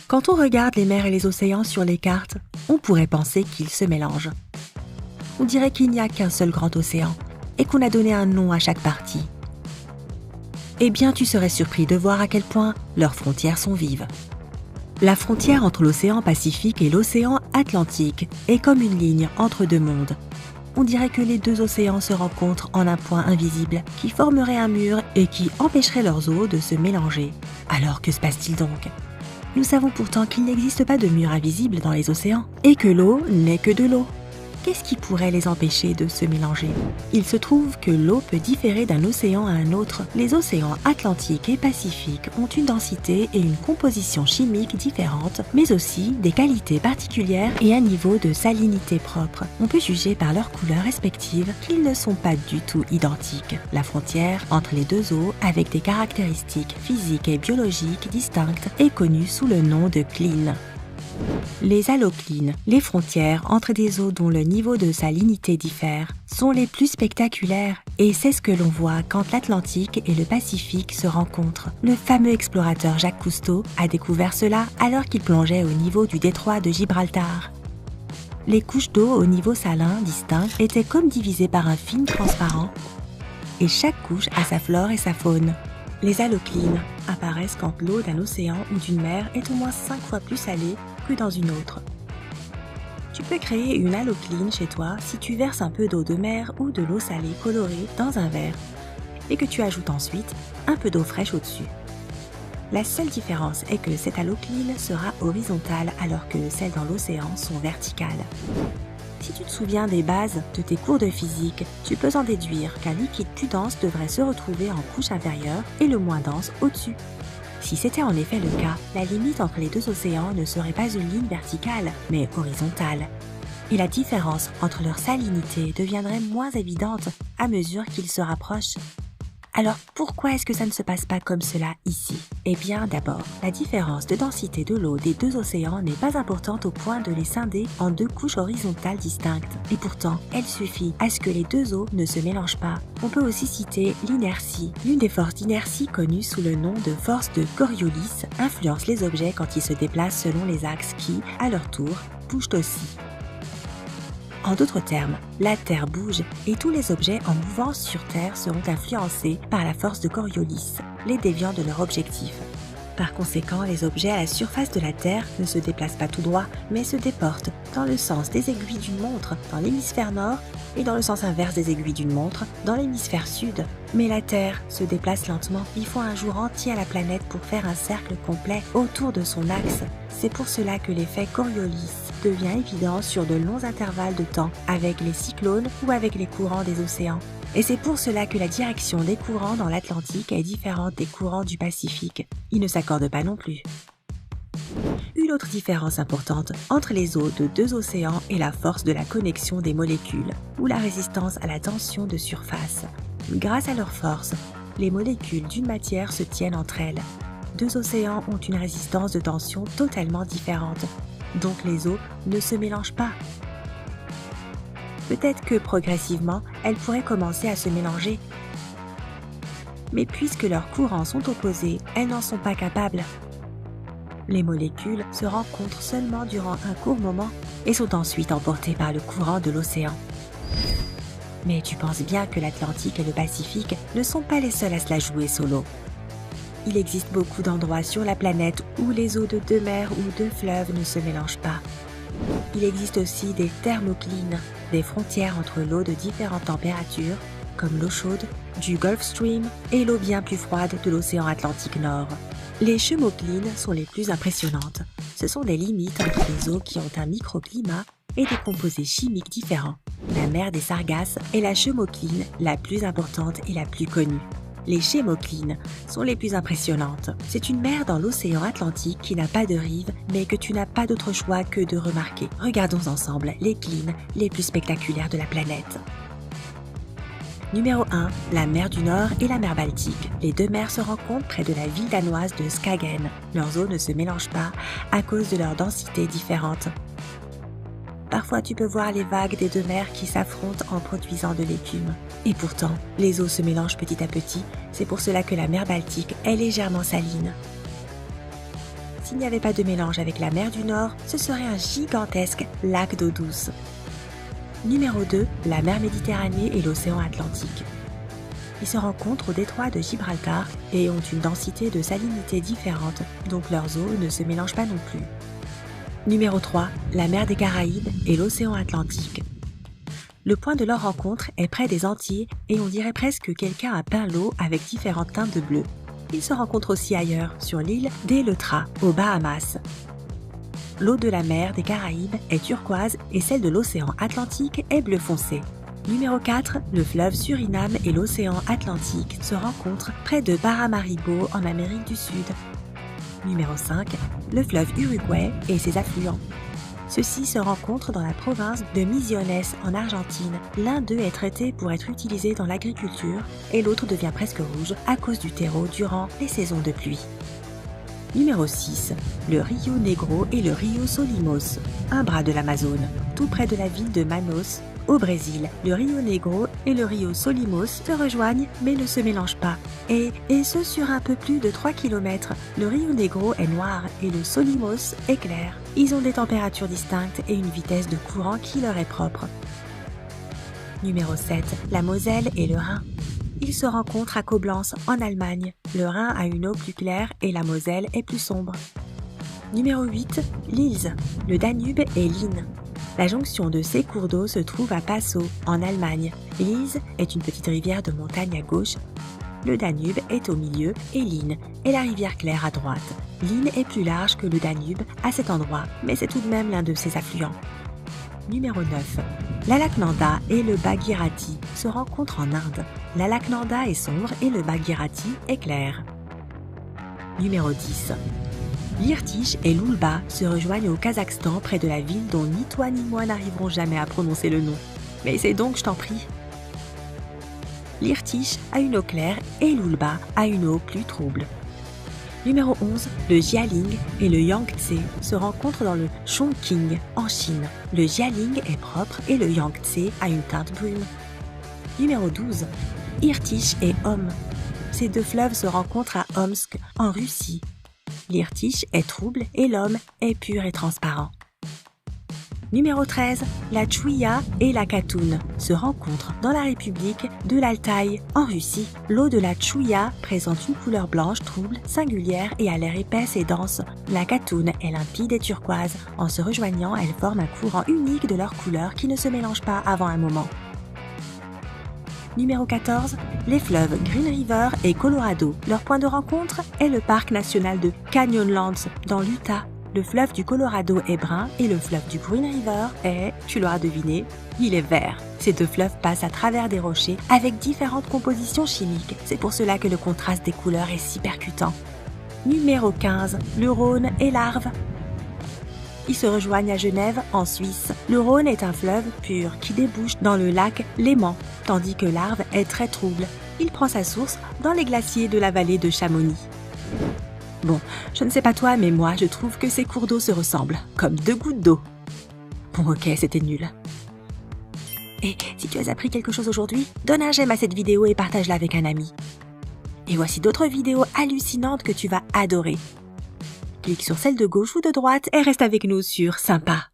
Quand on regarde les mers et les océans sur les cartes, on pourrait penser qu'ils se mélangent. On dirait qu'il n'y a qu'un seul grand océan et qu'on a donné un nom à chaque partie. Eh bien, tu serais surpris de voir à quel point leurs frontières sont vives. La frontière entre l'océan Pacifique et l'océan Atlantique est comme une ligne entre deux mondes. On dirait que les deux océans se rencontrent en un point invisible qui formerait un mur et qui empêcherait leurs eaux de se mélanger. Alors que se passe-t-il donc ? Nous savons pourtant qu'il n'existe pas de mur invisible dans les océans et que l'eau n'est que de l'eau. Qu'est-ce qui pourrait les empêcher de se mélanger ? Il se trouve que l'eau peut différer d'un océan à un autre. Les océans Atlantique et Pacifique ont une densité et une composition chimique différentes, mais aussi des qualités particulières et un niveau de salinité propre. On peut juger par leurs couleurs respectives qu'ils ne sont pas du tout identiques. La frontière entre les deux eaux, avec des caractéristiques physiques et biologiques distinctes, est connue sous le nom de cline. Les haloclines, les frontières entre des eaux dont le niveau de salinité diffère, sont les plus spectaculaires et c'est ce que l'on voit quand l'Atlantique et le Pacifique se rencontrent. Le fameux explorateur Jacques Cousteau a découvert cela alors qu'il plongeait au niveau du détroit de Gibraltar. Les couches d'eau au niveau salin distinct étaient comme divisées par un film transparent et chaque couche a sa flore et sa faune. Les haloclines apparaissent quand l'eau d'un océan ou d'une mer est au moins 5 fois plus salée que dans une autre. Tu peux créer une halocline chez toi si tu verses un peu d'eau de mer ou de l'eau salée colorée dans un verre et que tu ajoutes ensuite un peu d'eau fraîche au-dessus. La seule différence est que cette halocline sera horizontale alors que celles dans l'océan sont verticales. Si tu te souviens des bases de tes cours de physique, tu peux en déduire qu'un liquide plus dense devrait se retrouver en couche inférieure et le moins dense au-dessus. Si c'était en effet le cas, la limite entre les deux océans ne serait pas une ligne verticale, mais horizontale. Et la différence entre leur salinité deviendrait moins évidente à mesure qu'ils se rapprochent. Alors pourquoi est-ce que ça ne se passe pas comme cela ici ? Eh bien d'abord, la différence de densité de l'eau des deux océans n'est pas importante au point de les scinder en deux couches horizontales distinctes. Et pourtant, elle suffit à ce que les deux eaux ne se mélangent pas. On peut aussi citer l'inertie. L'une des forces d'inertie connues sous le nom de force de Coriolis influence les objets quand ils se déplacent selon les axes qui, à leur tour, bougent aussi. En d'autres termes, la Terre bouge et tous les objets en mouvance sur Terre seront influencés par la force de Coriolis, les déviant de leur objectif. Par conséquent, les objets à la surface de la Terre ne se déplacent pas tout droit, mais se déportent dans le sens des aiguilles d'une montre dans l'hémisphère nord et dans le sens inverse des aiguilles d'une montre dans l'hémisphère sud. Mais la Terre se déplace lentement. Il faut un jour entier à la planète pour faire un cercle complet autour de son axe. C'est pour cela que l'effet Coriolis devient évident sur de longs intervalles de temps avec les cyclones ou avec les courants des océans. Et c'est pour cela que la direction des courants dans l'Atlantique est différente des courants du Pacifique. Ils ne s'accordent pas non plus. Une autre différence importante entre les eaux de deux océans est la force de la connexion des molécules ou la résistance à la tension de surface. Grâce à leur force, les molécules d'une matière se tiennent entre elles. Deux océans ont une résistance de tension totalement différente, donc les eaux ne se mélangent pas. Peut-être que progressivement, elles pourraient commencer à se mélanger. Mais puisque leurs courants sont opposés, elles n'en sont pas capables. Les molécules se rencontrent seulement durant un court moment et sont ensuite emportées par le courant de l'océan. Mais tu penses bien que l'Atlantique et le Pacifique ne sont pas les seuls à se la jouer solo. Il existe beaucoup d'endroits sur la planète où les eaux de deux mers ou deux fleuves ne se mélangent pas. Il existe aussi des thermoclines, des frontières entre l'eau de différentes températures, comme l'eau chaude du Gulf Stream et l'eau bien plus froide de l'océan Atlantique Nord. Les chemoclines sont les plus impressionnantes. Ce sont des limites entre les eaux qui ont un microclimat et des composés chimiques différents. La mer des Sargasses est la chemocline la plus importante et la plus connue. Les chémoclines sont les plus impressionnantes. C'est une mer dans l'océan Atlantique qui n'a pas de rive, mais que tu n'as pas d'autre choix que de remarquer. Regardons ensemble les clines les plus spectaculaires de la planète. Numéro 1, la mer du Nord et la mer Baltique. Les deux mers se rencontrent près de la ville danoise de Skagen. Leurs eaux ne se mélangent pas à cause de leur densité différente. Parfois tu peux voir les vagues des deux mers qui s'affrontent en produisant de l'écume. Et pourtant, les eaux se mélangent petit à petit, c'est pour cela que la mer Baltique est légèrement saline. S'il n'y avait pas de mélange avec la mer du Nord, ce serait un gigantesque lac d'eau douce. Numéro 2, la mer Méditerranée et l'océan Atlantique. Ils se rencontrent au détroit de Gibraltar et ont une densité de salinité différente, donc leurs eaux ne se mélangent pas non plus. Numéro 3, la mer des Caraïbes et l'océan Atlantique. Le point de leur rencontre est près des Antilles et on dirait presque que quelqu'un a peint l'eau avec différentes teintes de bleu. Ils se rencontrent aussi ailleurs, sur l'île d'Eleuthera, aux Bahamas. L'eau de la mer des Caraïbes est turquoise et celle de l'océan Atlantique est bleu foncé. Numéro 4, le fleuve Suriname et l'océan Atlantique se rencontrent près de Paramaribo en Amérique du Sud. Numéro 5, le fleuve Uruguay et ses affluents. Ceux-ci se rencontrent dans la province de Misiones en Argentine. L'un d'eux est traité pour être utilisé dans l'agriculture et l'autre devient presque rouge à cause du terreau durant les saisons de pluie. Numéro 6, le Rio Negro et le Rio Solimões, un bras de l'Amazone, tout près de la ville de Manaus, au Brésil. Le Rio Negro et le Rio Solimões se rejoignent mais ne se mélangent pas. Et ce sur un peu plus de 3 km. Le Rio Negro est noir et le Solimões est clair. Ils ont des températures distinctes et une vitesse de courant qui leur est propre. Numéro 7, la Moselle et le Rhin. Ils se rencontrent à Koblenz, en Allemagne. Le Rhin a une eau plus claire et la Moselle est plus sombre. Numéro 8, l'Ilz, le Danube et l'Inn. La jonction de ces cours d'eau se trouve à Passau, en Allemagne. L'Ilz est une petite rivière de montagne à gauche. Le Danube est au milieu et l'Inn est la rivière claire à droite. L'Inn est plus large que le Danube à cet endroit, mais c'est tout de même l'un de ses affluents. Numéro 9. L'Alaknanda et le Bhagirathi se rencontrent en Inde. L'Alaknanda est sombre et le Bhagirathi est clair. Numéro 10. L'Irtych et l'Oulba se rejoignent au Kazakhstan près de la ville dont ni toi ni moi n'arriverons jamais à prononcer le nom. Mais c'est donc, je t'en prie. L'Irtych a une eau claire et l'Oulba a une eau plus trouble. Numéro 11, le Jialing et le Yangtze se rencontrent dans le Chongqing, en Chine. Le Jialing est propre et le Yangtze a une teinte brune. Numéro 12, Irtych et Om. Ces deux fleuves se rencontrent à Omsk, en Russie. L'Irtych est trouble et l'Om est pur et transparent. Numéro 13, la Chouïa et la Katoun se rencontrent dans la République de l'Altaï, en Russie. L'eau de la Chouïa présente une couleur blanche trouble, singulière et a l'air épaisse et dense. La Katoun est limpide et turquoise. En se rejoignant, elles forment un courant unique de leurs couleurs qui ne se mélangent pas avant un moment. Numéro 14, les fleuves Green River et Colorado. Leur point de rencontre est le parc national de Canyonlands dans l'Utah. Le fleuve du Colorado est brun et le fleuve du Green River est, tu l'auras deviné, il est vert. Ces deux fleuves passent à travers des rochers avec différentes compositions chimiques. C'est pour cela que le contraste des couleurs est si percutant. Numéro 15, le Rhône et l'Arve. Ils se rejoignent à Genève, en Suisse. Le Rhône est un fleuve pur qui débouche dans le lac Léman, tandis que l'Arve est très trouble. Il prend sa source dans les glaciers de la vallée de Chamonix. Bon, je ne sais pas toi, mais moi, je trouve que ces cours d'eau se ressemblent, comme deux gouttes d'eau. Bon, ok, c'était nul. Et si tu as appris quelque chose aujourd'hui, donne un j'aime à cette vidéo et partage-la avec un ami. Et voici d'autres vidéos hallucinantes que tu vas adorer. Clique sur celle de gauche ou de droite et reste avec nous sur Sympa.